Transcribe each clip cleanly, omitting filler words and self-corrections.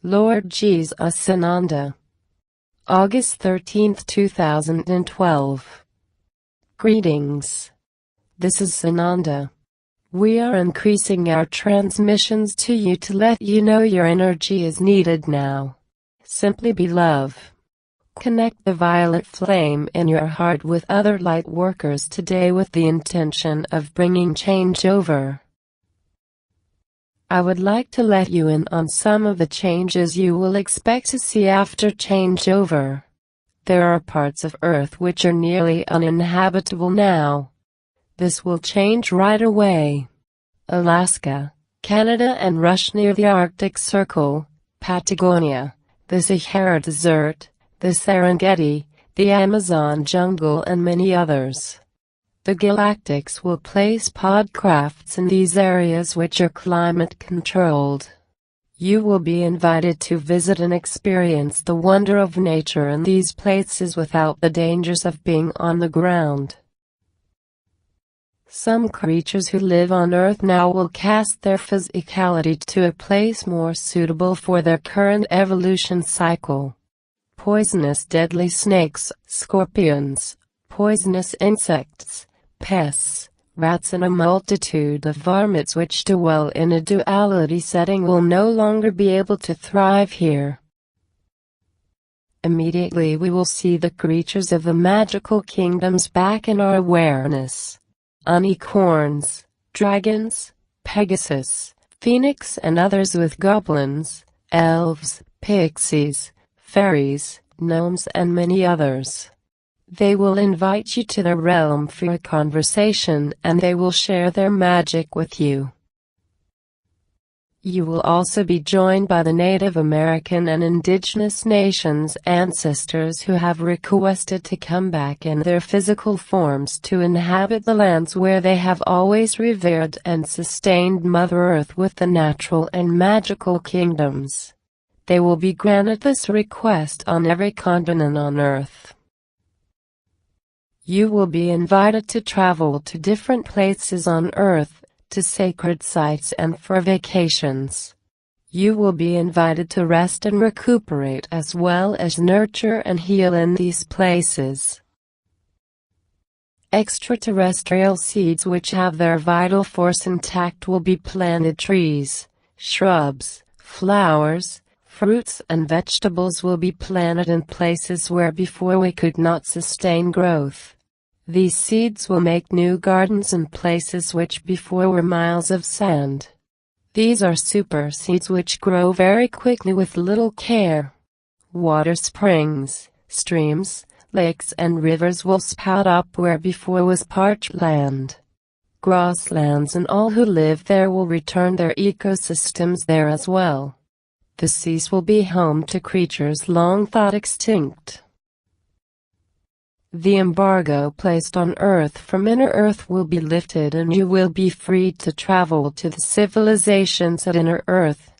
Lord Jesus Sananda. August 13, 2012. Greetings. This is Sananda. We are increasing our transmissions to you to let you know your energy is needed now. Simply be love. Connect the violet flame in your heart with other light workers today with the intention of bringing change over. I would like to let you in on some of the changes you will expect to see after changeover. There are parts of Earth which are nearly uninhabitable now. This will change right away. Alaska, Canada and Russia near the Arctic Circle, Patagonia, the Sahara Desert, the Serengeti, the Amazon jungle and many others. The Galactics will place podcrafts in these areas which are climate controlled. You will be invited to visit and experience the wonder of nature in these places without the dangers of being on the ground. Some creatures who live on Earth now will cast their physicality to a place more suitable for their current evolution cycle. Poisonous deadly snakes, scorpions, poisonous insects, pests, rats and a multitude of varmints which dwell in a duality setting will no longer be able to thrive here. Immediately we will see the creatures of the magical kingdoms back in our awareness. Unicorns, dragons, Pegasus, Phoenix and others with goblins, elves, pixies, fairies, gnomes and many others. They will invite you to their realm for a conversation and they will share their magic with you. You will also be joined by the Native American and indigenous nations' ancestors who have requested to come back in their physical forms to inhabit the lands where they have always revered and sustained Mother Earth with the natural and magical kingdoms. They will be granted this request on every continent on Earth. You will be invited to travel to different places on Earth, to sacred sites and for vacations. You will be invited to rest and recuperate as well as nurture and heal in these places. Extraterrestrial seeds which have their vital force intact will be planted. Trees, shrubs, flowers, fruits and vegetables will be planted in places where before we could not sustain growth. These seeds will make new gardens in places which before were miles of sand. These are super seeds which grow very quickly with little care. Water springs, streams, lakes and rivers will spout up where before was parched land. Grasslands and all who live there will return their ecosystems there as well. The seas will be home to creatures long thought extinct. The embargo placed on Earth from inner Earth will be lifted and you will be free to travel to the civilizations at inner Earth.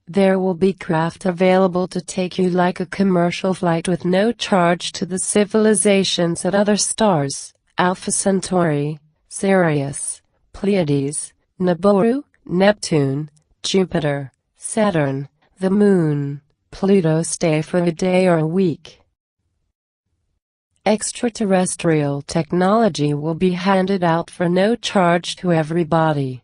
There will be craft available to take you like a commercial flight with no charge to the civilizations at other stars, Alpha Centauri, Sirius, Pleiades, Nibiru, Neptune, Jupiter, Saturn, the Moon, Pluto. Stay for a day or a week. Extraterrestrial technology will be handed out for no charge to everybody.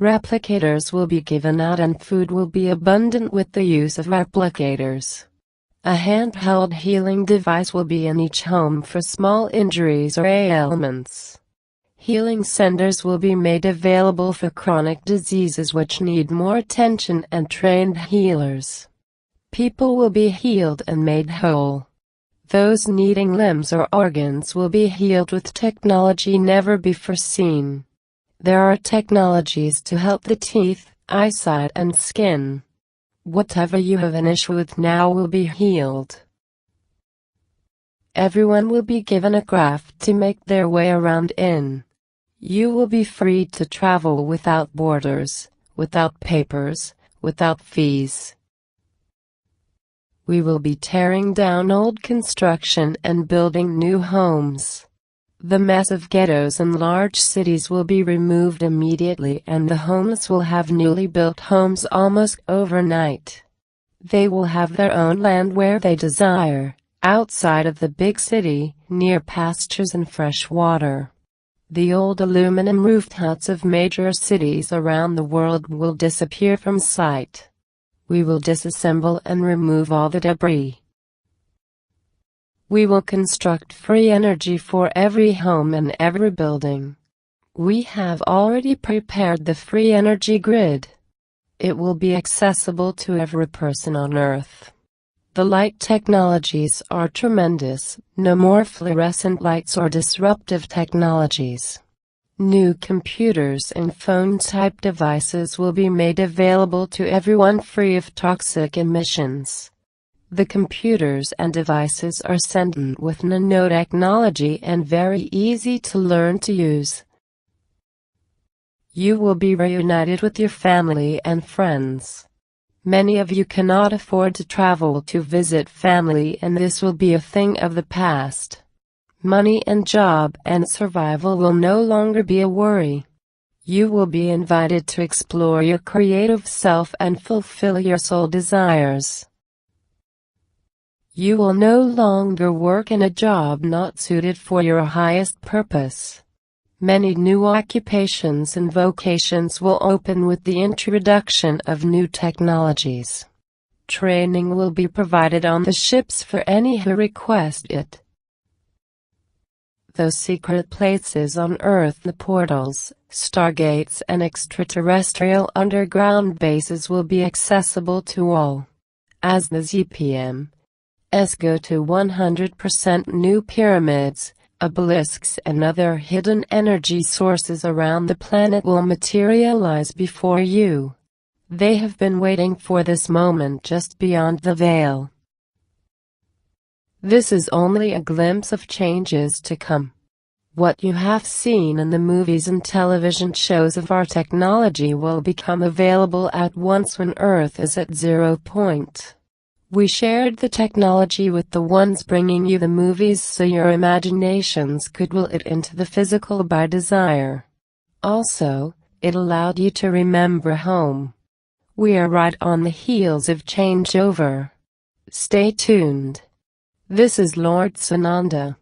Replicators will be given out and food will be abundant with the use of replicators. A handheld healing device will be in each home for small injuries or ailments. Healing centers will be made available for chronic diseases which need more attention and trained healers. People will be healed and made whole. Those needing limbs or organs will be healed with technology never before seen. There are technologies to help the teeth, eyesight and skin. Whatever you have an issue with now will be healed. Everyone will be given a craft to make their way around in. You will be free to travel without borders, without papers, without fees. We will be tearing down old construction and building new homes. The mess of ghettos and large cities will be removed immediately and the homeless will have newly built homes almost overnight. They will have their own land where they desire, outside of the big city, near pastures and fresh water. The old aluminum roofed huts of major cities around the world will disappear from sight. We will disassemble and remove all the debris. We will construct free energy for every home and every building. We have already prepared the free energy grid. It will be accessible to every person on Earth. The light technologies are tremendous, no more fluorescent lights or disruptive technologies. New computers and phone-type devices will be made available to everyone free of toxic emissions. The computers and devices are sentient with nanotechnology and very easy to learn to use. You will be reunited with your family and friends. Many of you cannot afford to travel to visit family, and this will be a thing of the past. Money and job and survival will no longer be a worry. You will be invited to explore your creative self and fulfill your soul desires. You will no longer work in a job not suited for your highest purpose. Many new occupations and vocations will open with the introduction of new technologies. Training will be provided on the ships for any who request it. Those secret places on Earth, the portals, stargates and extraterrestrial underground bases will be accessible to all. As the ZPMs go to 100%, new pyramids, obelisks and other hidden energy sources around the planet will materialize before you. They have been waiting for this moment just beyond the veil. This is only a glimpse of changes to come. What you have seen in the movies and television shows of our technology will become available at once when Earth is at 0 point. We shared the technology with the ones bringing you the movies so your imaginations could will it into the physical by desire. Also, it allowed you to remember home. We are right on the heels of changeover. Stay tuned. This is Lord Sananda.